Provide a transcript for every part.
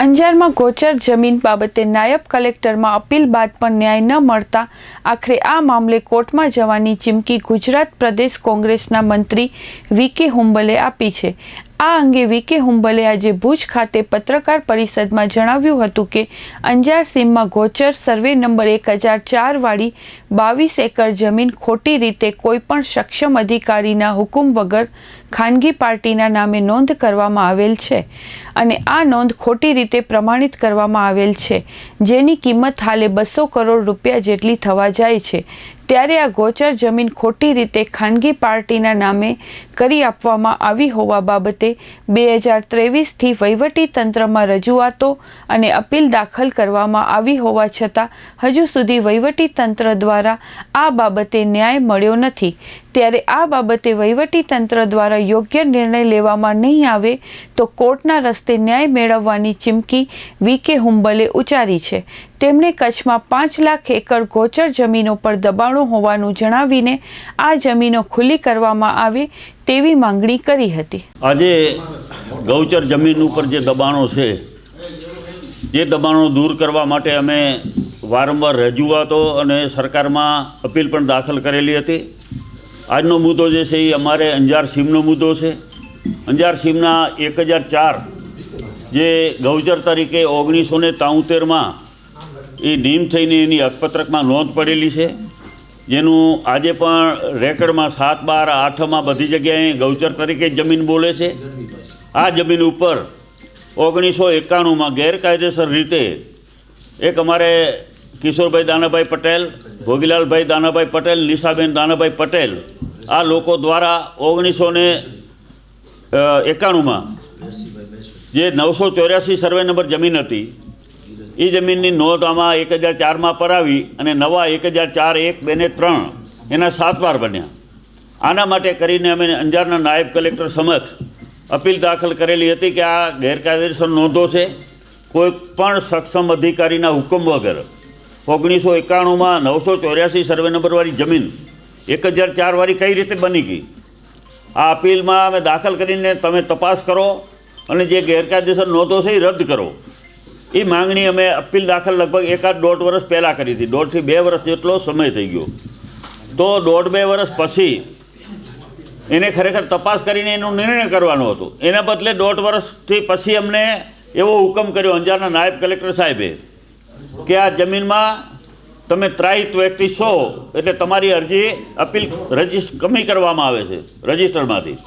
અંજારમાં ગોચર જમીન બાબતે નાયબ કલેક્ટરમાં અપીલ બાદ પણ ન્યાય ન મળતા આખરે આ મામલે કોર્ટમાં જવાની ચીમકી ગુજરાત પ્રદેશ કોંગ્રેસના મંત્રી વી.કે. હુંબલે આપી છે। આ અંગે વી.કે. હુંબલે આજે ભુજ ખાતે પત્રકાર પરિષદમાં જણાવ્યું હતું કે અંજાર સીમમાં ગોચર સર્વે નંબર 1004 વાળી 22 એકર જમીન ખોટી રીતે કોઈપણ સક્ષમ અધિકારીના હુકમ વગર ખાનગી પાર્ટીના નામે નોંધ કરવામાં આવેલ છે અને આ નોંધ ખોટી રીતે પ્રમાણિત કરવામાં આવેલ છે, જેની કિંમત હાલે 200 કરોડ રૂપિયા જેટલી થવા જાય છે। ત્યારે આ ગોચર જમીન ખોટી રીતે ખાનગી પાર્ટીના નામે કરી આપવામાં આવી હોવા બાબતે 2023થી વહીવટી તંત્રમાં રજૂઆતો અને અપીલ દાખલ કરવામાં આવી હોવા છતાં હજુ સુધી વહીવટી તંત્ર દ્વારા આ બાબતે ન્યાય મળ્યો નથી। ત્યારે આ બાબતે વહીવટી તંત્ર દ્વારા યોગ્ય નિર્ણય લેવામાં નહીં આવે તો કોર્ટના રસ્તે ન્યાય મેળવવાની ચીમકી વી.કે. હુંબલે ઉચ્ચારી છે। તેમણે કચ્છમાં 5 લાખ એકર ગોચર જમીનો પર દબાણો હોવાનું જણાવીને આ જમીનો ખુલ્લી કરવામાં આવે તેવી માંગણી કરી હતી। આજે ગૌચર જમીન ઉપર જે દબાણો છે એ દબાણો દૂર કરવા માટે અમે વારંવાર રજૂઆતો અને સરકારમાં અપીલ પણ દાખલ કરેલી હતી। આજનો મુદ્દો જે છે એ અમારે અંજાર સીમનો મુદ્દો છે। અંજાર સીમના 1004 જે ગૌચર તરીકે 1973માં એ નિયમ થઈને એની હકપત્રકમાં નોંધ પડેલી છે, જેનું આજે પણ રેકર્ડમાં 7, 12, 8માં બધી જગ્યાએ ગૌચર તરીકે જમીન બોલે છે। આ જમીન ઉપર 1991માં ગેરકાયદેસર રીતે એક અમારે કિશોરભાઈ દાનાભાઈ પટેલ, ભોગીલાલભાઈ દાનાભાઈ પટેલ, નિશાબેન દાનાભાઈ પટેલ આ લોકો દ્વારા 1991માં જે 984 સર્વે નંબર જમીન હતી એ જમીનની નોંધ આમાં 1004માં પરાવી અને નવા 1004, 1, 2 ને 3 એના 7 વાર બન્યા। આના માટે કરીને અમે અંજારના નાયબ કલેક્ટર સમક્ષ અપીલ દાખલ કરેલી હતી કે આ ગેરકાયદેસર નોંધો છે, કોઈ પણ સક્ષમ અધિકારીના હુકમ વગર 1991માં 984 સર્વે નંબરવાળી જમીન 1004 વાળી કઈ રીતે બની ગઈ। આ અપીલમાં અમે દાખલ કરીને તમે તપાસ કરો અને જે ગેરકાયદેસર નોંધો છે એ રદ કરો, એ માંગણી અમે અપીલ દાખલ લગભગ 1.5 વર્ષ પહેલાં કરી હતી। 1.5 થી 2 વર્ષ જેટલો સમય થઈ ગયો। તો 1.5-2 વર્ષ પછી એને ખરેખર તપાસ કરીને એનો નિર્ણય કરવાનો હતો, એના બદલે 1.5 વર્ષથી પછી અમને એવો હુકમ કર્યો અંજારના નાયબ કલેક્ટર સાહેબે કે આ જમીનમાં તમે ત્રાહિત વ્યક્તિ છો એટલે તમારી અરજી અપીલ કમી કરવામાં આવે છે રજિસ્ટરમાંથી।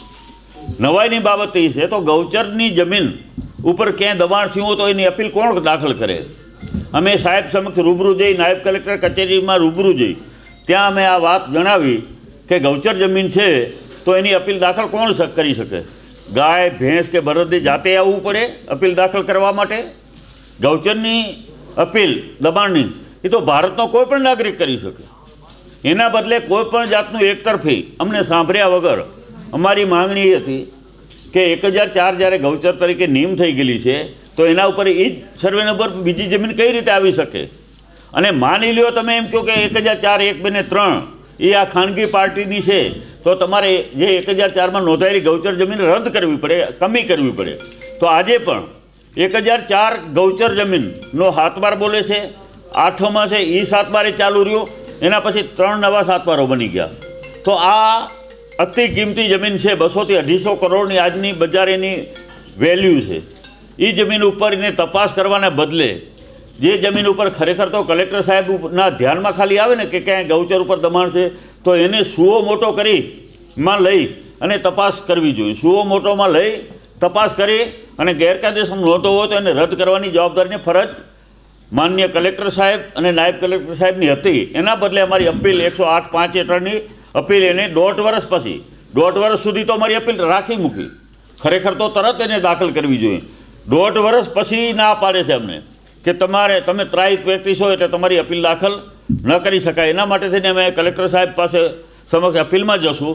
નવાઈની બાબત એ છે તો ગૌચરની જમીન ઉપર ક્યાંય દબાણ થયું હોય તો એની અપીલ કોણ દાખલ કરે? અમે સાહેબ સમક્ષ રૂબરૂ જઈ, નાયબ કલેક્ટર કચેરીમાં રૂબરૂ જઈ, ત્યાં અમે આ વાત જણાવી કે ગૌચર જમીન છે તો એની અપીલ દાખલ કોણ કરી શકે? ગાય, ભેંસ કે બળદની જાતે આવવું પડે અપીલ દાખલ કરવા માટે? ગૌચરની અપીલ દબાણની એ તો ભારતનો કોઈ પણ નાગરિક કરી શકે। એના બદલે કોઈ પણ જાતનું એકતરફી અમને સાંભળ્યા વગર અમારી માંગણી એ હતી કે 1004 જ્યારે ગૌચર તરીકે નિયમ થઈ ગયેલી છે તો એના ઉપર એ જ સર્વે નંબર બીજી જમીન કઈ રીતે આવી શકે? અને માની લ્યો તમે એમ કહો કે 1004, 1, 2 ને 3 એ આ ખાનગી પાર્ટીની છે તો તમારે જે 1004માં નોંધાયેલી ગૌચર જમીન રદ કરવી પડે, કમી કરવી પડે। તો આજે પણ 1004 ગૌચર જમીનનો 7 વાર બોલે છે, 8માં છે એ 7 વારે ચાલુ રહ્યો, એના પછી 3 નવા 7 વારો બની ગયા। તો આ અતિ કિંમતી જમીન છે, 200 થી 250 કરોડની આજની બજાર એની વેલ્યુ છે। એ જમીન ઉપર એને તપાસ કરવાના બદલે જે જમીન ઉપર ખરેખર તો કલેક્ટર સાહેબના ધ્યાનમાં ખાલી આવે ને કે ક્યાંય ગૌચર ઉપર દબાણ છે તો એને સુઓ મોટો કરીમાં લઈ અને તપાસ કરવી જોઈએ। સુઓ મોટોમાં લઈ તપાસ કરી અને ગેરકાયદેસર નોંધો હોય તો એને રદ કરવાની જવાબદારીની ફરજ માનનીય કલેક્ટર સાહેબ અને નાયબ કલેક્ટર સાહેબની હતી। એના બદલે અમારી અપીલ 108(5) હેઠળની અપીલ એને 1.5 વર્ષ પછી 1.5 વર્ષ સુધી તો અમારી અપીલ રાખી મૂકી, ખરેખર તો તરત એને દાખલ કરવી જોઈએ। 1.5 વર્ષ પછી ના પાડે છે અમને કે તમે ત્રાહિત વ્યક્તિ છો એટલે તમારી અપીલ દાખલ ન કરી શકાય। એના માટે થઈને અમે કલેક્ટર સાહેબ પાસે સમક્ષ અપીલમાં જશું।